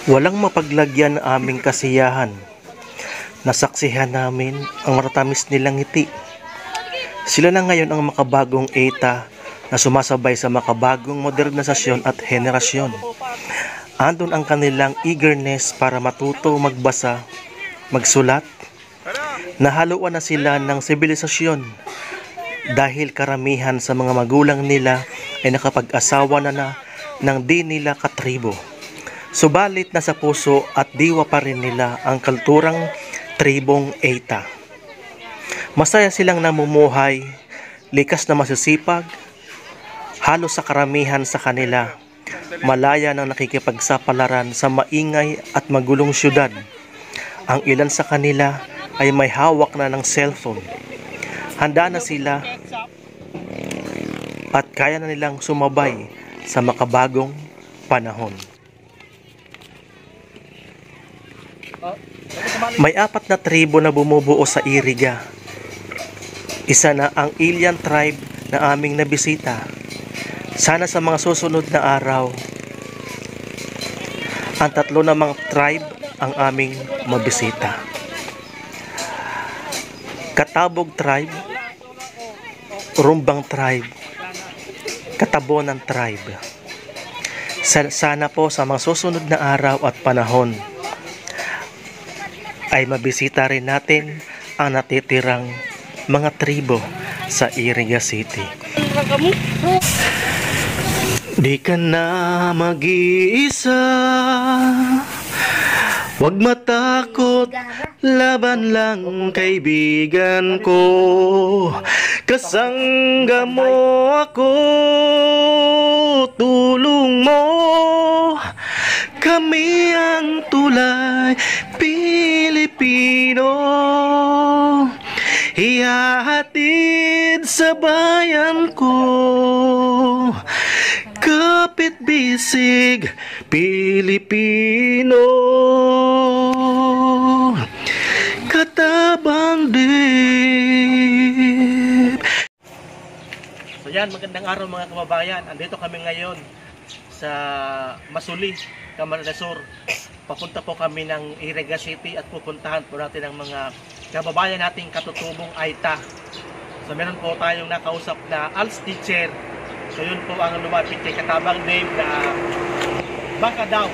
Walang mapaglagyan na aming kasiyahan. Nasaksihan namin ang matatamis nilang ngiti. Sila na ngayon ang makabagong ETA na sumasabay sa makabagong modernisasyon at henerasyon. Andun ang kanilang eagerness para matuto magbasa, magsulat. Nahaluan na sila ng sibilisasyon dahil karamihan sa mga magulang nila ay nakapag-asawa na ng di nila katribo. Subalit nasa puso at diwa pa rin nila ang kulturang tribong ETA. Masaya silang namumuhay, likas na masisipag, halos sa karamihan sa kanila, malaya ng nakikipagsapalaran sa maingay at magulong syudad. Ang ilan sa kanila ay may hawak na ng cellphone. Handa na sila at kaya na nilang sumabay sa makabagong panahon. May 4 na tribo na bumubuo sa Iriga. Isa na ang Ilian tribe na aming nabisita. Sana sa mga susunod na araw, ang 3 namang tribe ang aming mabisita. Katabog tribe, Rumbang tribe, Katabonan tribe. Sana po sa mga susunod na araw at panahon ay mabisita rin natin ang natitirang mga tribo sa Iriga City. Di ka na mag-iisa, wag matakot, laban lang kaibigan ko. Kasangga mo ako, tulong mo, kami ang tulay Pilipino. Ihahatid sa bayan ko, kapit bisig Pilipino, katabang dib. So yan, magandang araw mga kababayan. Andito kami ngayon sa Masuli, Camarines Sur. Papunta po kami ng Iriga City at pupuntahan po natin ang mga kababayan nating katutubong ETA. So meron po tayong nakausap na ALS teacher. So yun po ang lumapit kay Katabang Dave na baka daw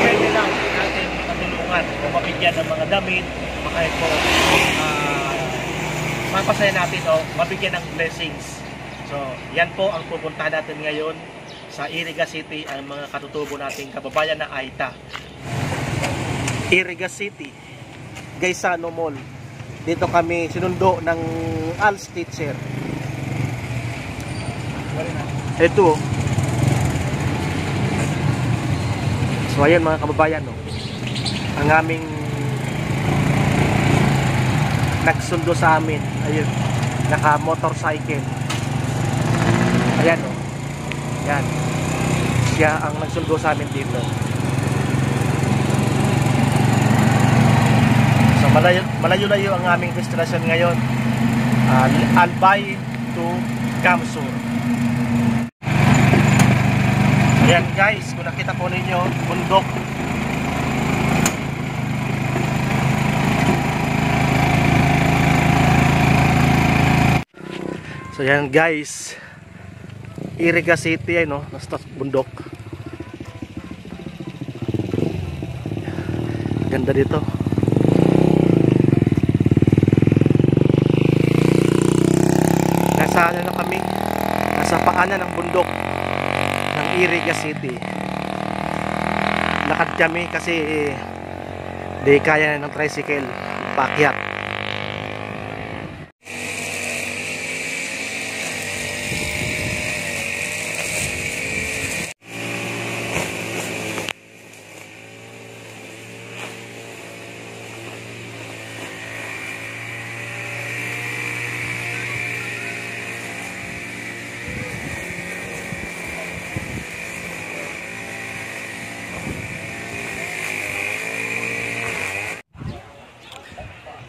pwede lang natin matulungan o mabigyan ng mga damit, makahit po mapasaya natin o mabigyan ng blessings. So yan po ang pupuntahan natin ngayon sa Iriga City, ang mga katutubo nating kababayan na ETA. Iriga City, Gaisano Mall. Dito kami sinundo ng ALS teacher. Ito. So ayan mga kababayan, no, ang aming nagsundo sa amin. Ayun, naka motorcycle. Ayan, no. Yan. Siya ang nagsundo sa amin dito. So malayo-layo ang aming destination ngayon. Albay to Kamsur. Ayan guys, kung nakita po ninyo, bundok. So ayan guys, Iriga City ay no, nasa bundok. Ganda dito. Nasa ano na kami? Nasa paanan ng bundok ng Iriga City. Lakad kami kasi di kaya ng tricycle paakyat.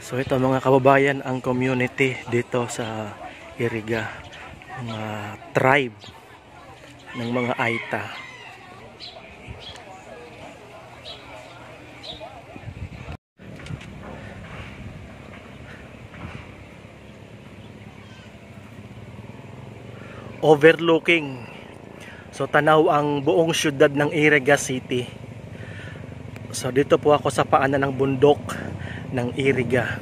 So ito mga kababayan, ang community dito sa Iriga, mga tribe ng mga ETA. overlooking. So tanaw ang buong syudad ng Iriga City. So dito po ako sa paanan ng bundok ng Iriga.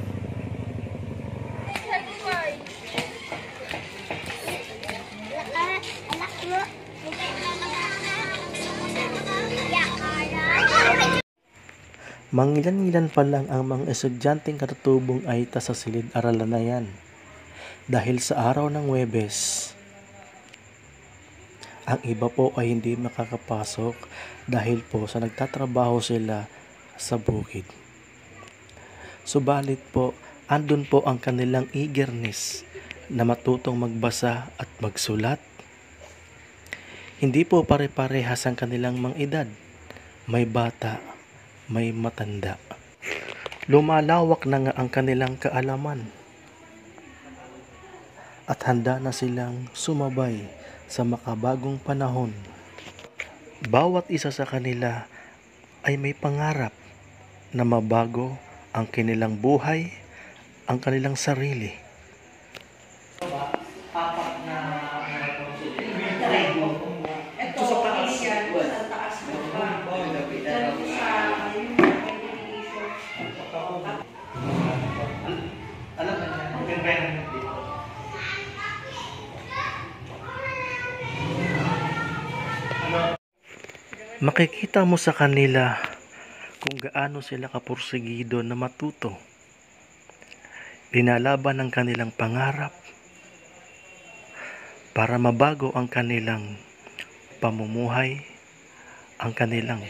Mangilan-ngilan pa lang ang mga estudyanteng katutubong Aita sa silid-aralan na yan. Dahil sa araw ng Huwebes, ang iba po ay hindi makakapasok dahil po sa nagtatrabaho sila sa bukid. Subalit po, andun po ang kanilang eagerness na matutong magbasa at magsulat. Hindi po pare-parehas ang kanilang mga edad. May bata, may matanda. Lumalawak na nga ang kanilang kaalaman. At handa na silang sumabay sa makabagong panahon. Bawat isa sa kanila ay may pangarap na mabago ang kanilang buhay, ang kanilang sarili. Makikita mo sa kanila kung gaano sila kapursigido na matuto. Linalaban ang kanilang pangarap para mabago ang kanilang pamumuhay, ang kanilang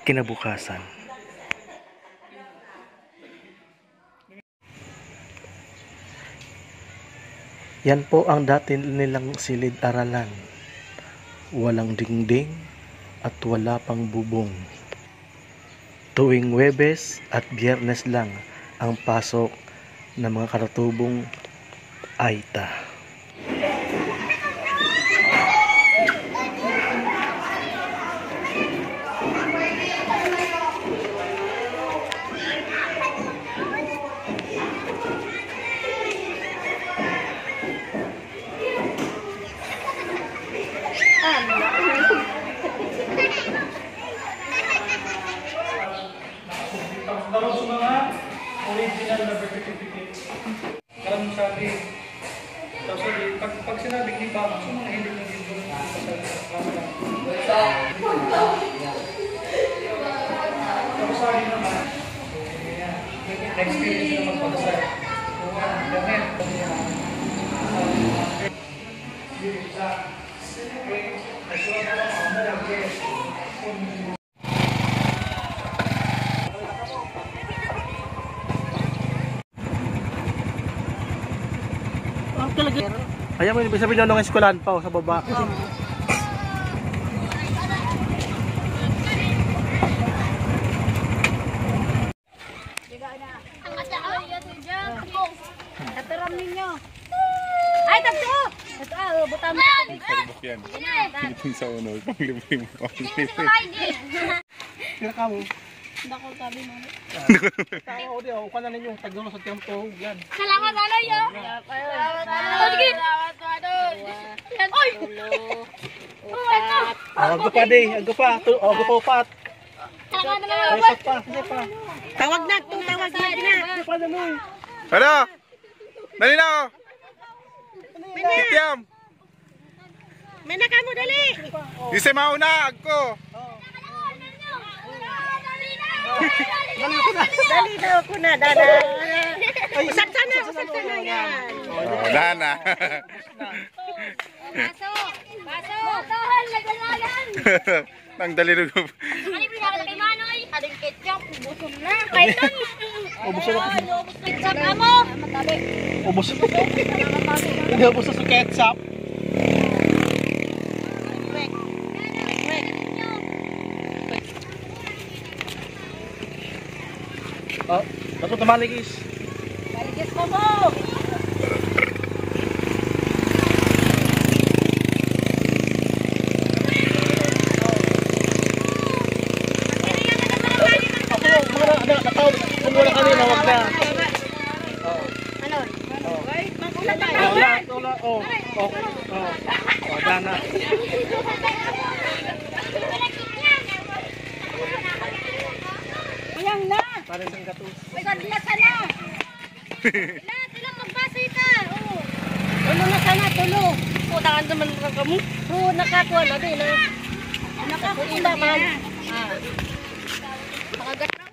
kinabukasan. Yan po ang dati nilang silid-aralan. Walang dingding at wala pang bubong. Tuwing Huwebes at Biyernes lang ang pasok ng mga katutubong Aita. Tapos mga original na birth certificate. Karam sabi. Tapos pag sinabi ni Papa, so mga hindi nang dito tapos sabi naman, na-experience na magpagdasal. Gamit. Ayaw mo, ibig sabihin ng eskwelahan pa sa baba. Katuram ninyo. Ay, tatlo! Ito, buta mo sa tubig. Karibok yan. Pilipin sa uno. Panglibre mo. Kira ka mo. Dako sabi mo. Tao di ako kana ninyo tagno sa tempo yan. Salamat ano yo. Salamat. Sige. Oy. Agto pa di, agto pa. Agto pa pat. Salamat na Ay pa, hindi pa. Tawag na, tawag na. Hindi pa na mo. Ano? Dali na ako. Kikiam. May naka mo dali. Di sa mauna. Agko. Dali daw ko na, dada. Usap sana yan. Oh, dana. Baso. Basohan, lagalagan. Nang dali rin ko. Ano pinakita kay Manoy? Aling ketchup, ubusong na. Kailan? Ubos na. Ubus ketchup na mo. Matabi. Ubos. Hindi ubos sa ketchup. Oh, dapat maligis. Maligis mo mo. Wala kanina, wag na. Ano? Magulat na. Oh. Lahat sila magbasita. Oo. Ano na sana tulo. Putangan naman ka kamo. Oo, nakakuha na din. Nakakuha man. Nakagat na.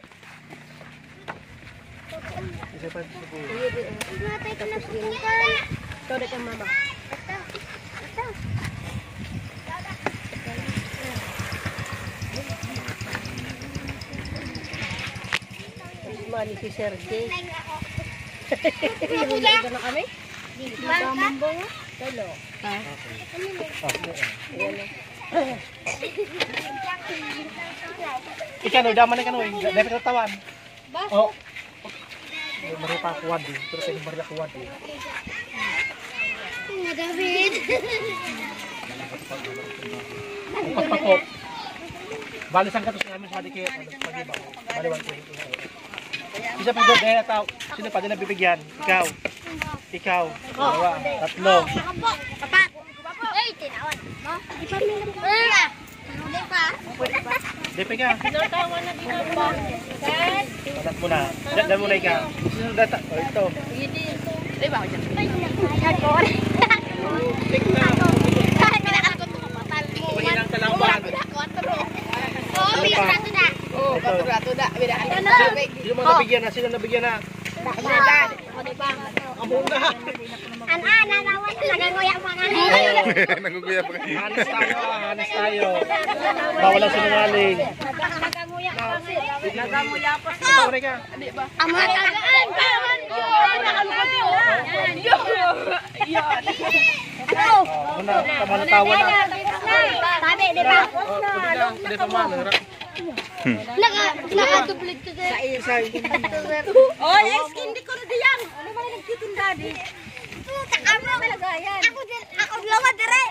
Natay ka na sukan. Ito na kang mama. Ito. Mali si Sergey. Ibubuga na kami? Magkamambo nga? Talo. Ha? Ikaw, daman na ka no. Dapat natawan. Ba? Oh. Mari pa kuwad din. Pero sa mari pa kuwad din. Nga David. Pagpakop. Balisan ka to sa namin sa dikit. Pag-iba. Baliwan ko. Isa pa doon eh tao. Sino pa din nabibigyan? Ikaw. Ikaw. Dalawa. Tatlo. Apat. Ay, tinawan. Mo? Di pa may nabuka. Hindi pa. Depe ka. Tinatawan na din ako. Dad. Padat mo na. Diyan mo na ikaw. Sino data? O ito. Di ba ako dyan? Ako. Tik na. Pinakal ko ito kapatal mo. Pwede ng kalaban. Oo, pinakal na. Oo, Rato na. Sino mo nabigyan na? Sino nabigyan na? Amo na. Nanawan talaga ko yung mga Nanguguya pa kayo. Hanes tayo. Hanes tayo. Bawal ang sinungaling. naganguya pa nga. Nagamuya pa. Ito na ka. Ang mga tagaan. Tawan ko. Nakalukot yun. Ano? Muna, tama na tawa na. Sabi, di ba? Hindi pa man. Nakadublig ko sa Isay. oh, skin di ko na diyan. Ano ba nagtitinda di? Ako lawa dire.